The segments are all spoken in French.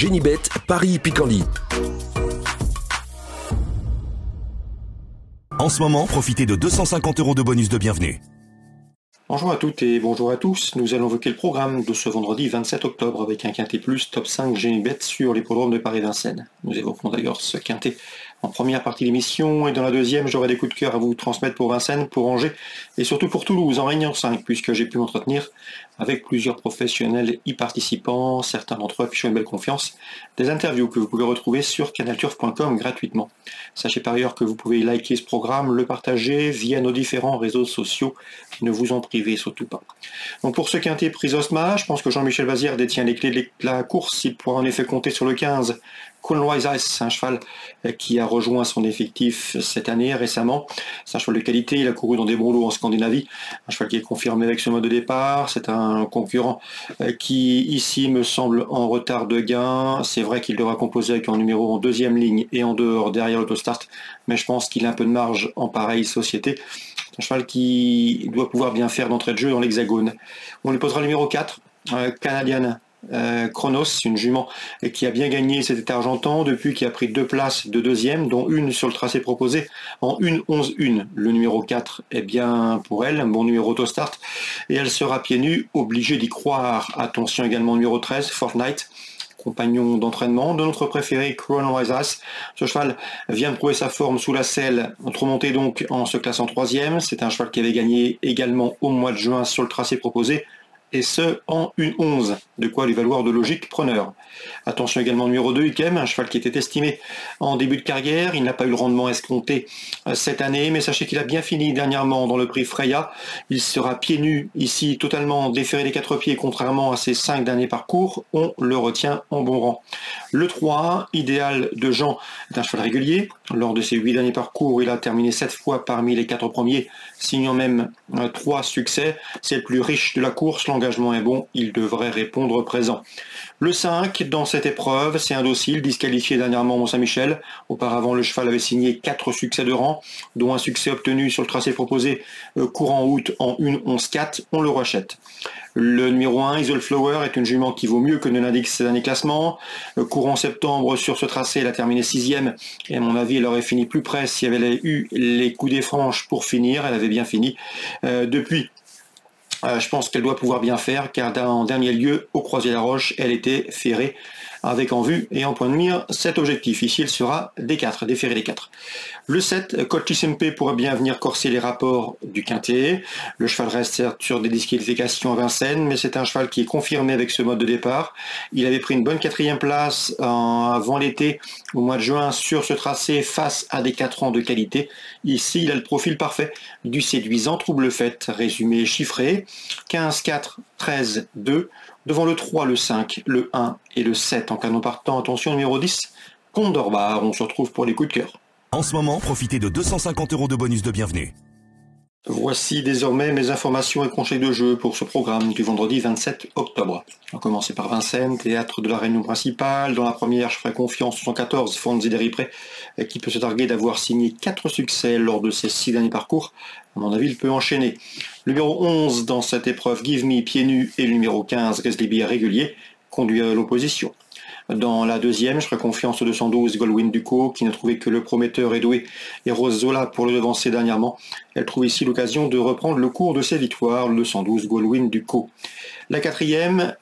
Génibet, Paris-Picanly. En ce moment, profitez de 250 € de bonus de bienvenue. Bonjour à toutes et bonjour à tous, nous allons évoquer le programme de ce vendredi 27 octobre avec un quintet plus top 5 Génibet sur l'hippodrome de Paris-Vincennes. Nous évoquerons d'ailleurs ce quintet en première partie de l'émission et dans la deuxième j'aurai des coups de cœur à vous transmettre pour Vincennes, pour Angers et surtout pour Toulouse en Réunion 5 puisque j'ai pu m'entretenir avec plusieurs professionnels y participants, certains d'entre eux affichant une belle confiance, des interviews que vous pouvez retrouver sur canalturf.com gratuitement. Sachez par ailleurs que vous pouvez liker ce programme, le partager via nos différents réseaux sociaux, ne vous en privez surtout pas. Donc pour ce quintet prise Osma, je pense que Jean-Michel Vazière détient les clés de la course, il pourra en effet compter sur le 15. Conwise Ice, un cheval qui a rejoint son effectif cette année récemment. C'est un cheval de qualité, il a couru dans des bons lots en Scandinavie. Un cheval qui est confirmé avec ce mode de départ. C'est un concurrent qui ici me semble en retard de gain. C'est vrai qu'il devra composer avec un numéro en deuxième ligne et en dehors derrière l'autostart. Mais je pense qu'il a un peu de marge en pareille société. C'est un cheval qui doit pouvoir bien faire d'entrée de jeu dans l'hexagone. On lui posera le numéro 4, canadienne. Chronos, une jument qui a bien gagné cet été argentan depuis qui a pris 2 places de deuxième, dont une sur le tracé proposé en 1-11-1. Le numéro 4 est bien pour elle, un bon numéro auto-start, et elle sera pieds nus, obligée d'y croire. Attention également numéro 13, Fortnite, compagnon d'entraînement de notre préféré Crown Wise. Ce cheval vient de prouver sa forme sous la selle, remonté donc en se classant 3e. C'est un cheval qui avait gagné également au mois de juin sur le tracé proposé, et ce en 1-11, de quoi lui valoir de logique preneur. Attention également numéro 2, Ikem, un cheval qui était estimé en début de carrière, il n'a pas eu le rendement escompté cette année, mais sachez qu'il a bien fini dernièrement dans le prix Freya, il sera pieds nus ici, totalement déféré des 4 pieds, contrairement à ses 5 derniers parcours, on le retient en bon rang. Le 3, idéal de Jean, est un cheval régulier, lors de ses 8 derniers parcours, il a terminé 7 fois parmi les 4 premiers, signant même 3 succès, c'est le plus riche de la course, l'engagement est bon, il devrait répondre présent. Le 5, dans cette épreuve, c'est un docile, disqualifié dernièrement Mont-Saint-Michel. Auparavant, le cheval avait signé 4 succès de rang, dont un succès obtenu sur le tracé proposé courant août en 1-11-4, on le rachète. Le numéro 1, Isle Flower, est une jument qui vaut mieux que ne l'indique ses derniers classements. Courant septembre sur ce tracé, elle a terminé 6e, et à mon avis, elle aurait fini plus près si elle avait eu les coups des franches pour finir. Elle avait bien fini depuis. Je pense qu'elle doit pouvoir bien faire, car en dernier lieu, au Croisier-la-Roche, elle était ferrée avec en vue et en point de mire cet objectif. Ici, il sera D4, déféré des 4. Le 7, Coach Simpé pourrait bien venir corser les rapports du quintet. Le cheval reste certes sur des disqualifications à Vincennes, mais c'est un cheval qui est confirmé avec ce mode de départ. Il avait pris une bonne 4e place avant l'été, au mois de juin, sur ce tracé face à des 4 ans de qualité. Ici, il a le profil parfait du séduisant trouble fait. Résumé chiffré, 15, 4, 13, 2. Devant le 3, le 5, le 1 et le 7 en canon partant. Attention, numéro 10, Comte d'Orbar. On se retrouve pour les coups de cœur. En ce moment, profitez de 250 € de bonus de bienvenue. Voici désormais mes informations et conseils de jeu pour ce programme du vendredi 27 octobre. On va commencer par Vincennes, théâtre de la réunion principale. Dans la première, je ferai confiance au 114, Fonzi Deripré, qui peut se targuer d'avoir signé 4 succès lors de ses 6 derniers parcours. À mon avis, il peut enchaîner. Le numéro 11 dans cette épreuve, Give Me, pieds nus, et le numéro 15, Grizzly régulier, conduit à l'opposition. Dans la deuxième, je ferai confiance au 212 Goldwyn Ducos, qui n'a trouvé que le prometteur Edoué et Rose Zola pour le devancer dernièrement. Elle trouve ici l'occasion de reprendre le cours de ses victoires, le 212 Goldwyn Ducos. La quatrième,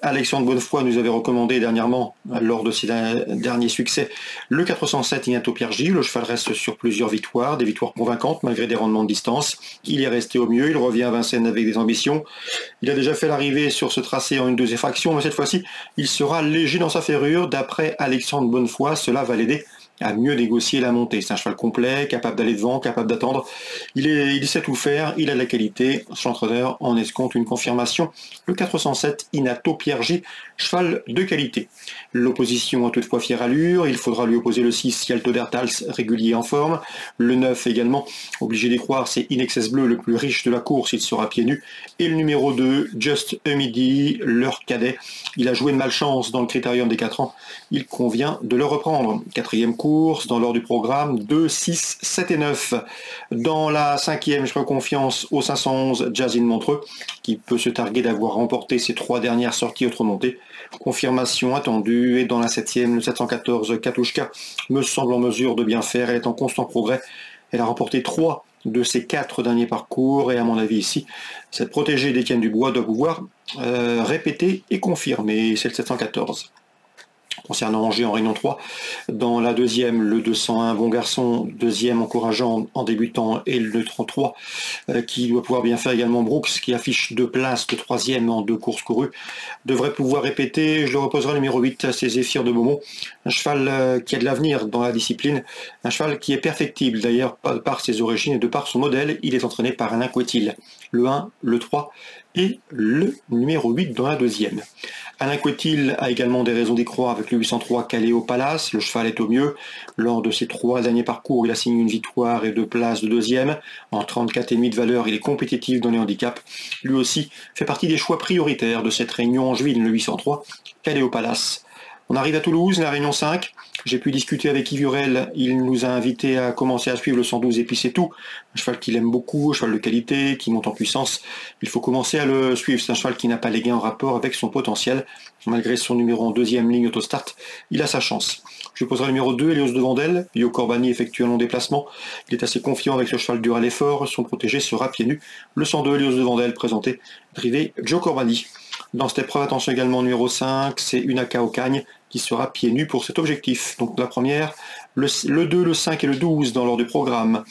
Alexandre Bonnefoy nous avait recommandé dernièrement, lors de ses derniers succès, le 407 Ignato Piergi. Le cheval reste sur plusieurs victoires, des victoires convaincantes malgré des rendements de distance. Il est resté au mieux, il revient à Vincennes avec des ambitions. Il a déjà fait l'arrivée sur ce tracé en une deuxième fraction, mais cette fois-ci, il sera léger dans sa ferrure. D'après Alexandre Bonnefoy, cela va l'aider à mieux négocier la montée. C'est un cheval complet, capable d'aller devant, capable d'attendre. Il sait tout faire, il a de la qualité. Son entraîneur en escompte une confirmation. Le 407 Inato Piergi, cheval de qualité. L'opposition a toutefois fière allure. Il faudra lui opposer le 6 Cialto d'Ertals, régulier en forme. Le 9 également, obligé d'y croire, c'est Inexcess Bleu, le plus riche de la course. Il sera pieds nus. Et le numéro 2, Just a Midi, leur cadet. Il a joué de malchance dans le critérium des 4 ans. Il convient de le reprendre. Quatrième course dans l'ordre du programme 2, 6, 7 et 9. Dans la 5e, je ferai confiance au 511 Jazz in Montreux, qui peut se targuer d'avoir remporté ses 3 dernières sorties auto-montées. Confirmation attendue. Et dans la 7e, le 714 Katushka me semble en mesure de bien faire. Elle est en constant progrès. Elle a remporté 3 de ses 4 derniers parcours. Et à mon avis ici, cette protégée d'Étienne Dubois doit pouvoir répéter et confirmer. C'est le 714. Concernant Angers en Réunion 3, dans la 2e, le 201 Bon Garçon, 2e encourageant en débutant, et le 33 qui doit pouvoir bien faire également Brooks, qui affiche 2 places de 3e en 2 courses courues, devrait pouvoir répéter. Je le reposerai le numéro 8, c'est Zéphyr de Beaumont, un cheval qui a de l'avenir dans la discipline, un cheval qui est perfectible d'ailleurs par ses origines et de par son modèle. Il est entraîné par Alain Couetil, le 1, le 3 et le numéro 8 dans la 2e. Alain Couetil a également des raisons d'y croire avec le 803 Caléo Palace. Le cheval est au mieux. Lors de ses 3 derniers parcours, il a signé une victoire et 2 places de 2e. En 34,5 de valeur, il est compétitif dans les handicaps. Lui aussi fait partie des choix prioritaires de cette réunion angevine, le 803 Caléo Palace. On arrive à Toulouse, la réunion 5. J'ai pu discuter avec Yves Hurel. Il nous a invités à commencer à suivre le 112 et puis c'est tout. Un cheval qu'il aime beaucoup, un cheval de qualité, qui monte en puissance. Il faut commencer à le suivre. C'est un cheval qui n'a pas les gains en rapport avec son potentiel. Malgré son numéro en 2e ligne autostart, il a sa chance. Je lui poserai le numéro 2, Elios de Vandel. Yo Corbani effectue un long déplacement. Il est assez confiant avec ce cheval dur à l'effort. Son protégé sera pieds nus. Le 102, Elios de Vandel, présenté, drivé Joe Corbani. Dans cette épreuve, attention également numéro 5, c'est Unaka Ocagne qui sera pieds nus pour cet objectif. Donc la première, le 2, le 5 et le 12 dans l'ordre du programme.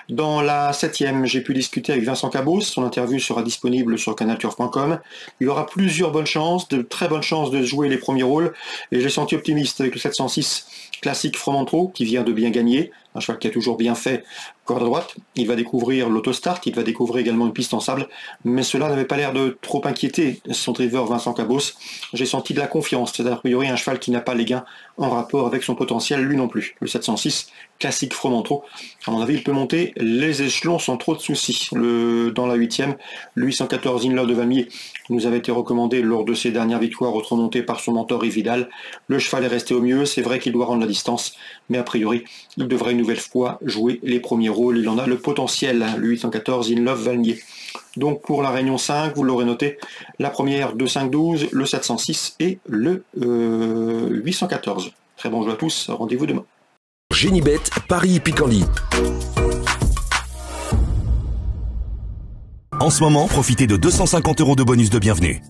Dans la 7e, j'ai pu discuter avec Vincent Cabos. Son interview sera disponible sur canalturf.com. Il aura plusieurs bonnes chances, de très bonnes chances de jouer les premiers rôles. Et je l'ai senti optimiste avec le 706 classique Fromentro qui vient de bien gagner. Un cheval qui a toujours bien fait corde à droite. Il va découvrir l'autostart, il va découvrir également une piste en sable. Mais cela n'avait pas l'air de trop inquiéter son driver Vincent Cabos. J'ai senti de la confiance. C'est a priori un cheval qui n'a pas les gains en rapport avec son potentiel, lui non plus. Le 706 classique Fromentro. À mon avis, il peut monter les échelons sans trop de soucis. Dans la 8e, le 814 Inlaw de Valmier nous avait été recommandé lors de ses dernières victoires remontées par son mentor Yves Vidal. Le cheval est resté au mieux, c'est vrai qu'il doit rendre la distance, mais a priori, il devrait une nouvelle fois jouer les premiers rôles. Il en a le potentiel, le 814 Inlaw Valmier. Donc pour la Réunion 5, vous l'aurez noté, la première 2-5-12, le 706 et le 814. Très bon jeu à tous, rendez-vous demain. Génibet, Paris Picardie. En ce moment, profitez de 250 € de bonus de bienvenue.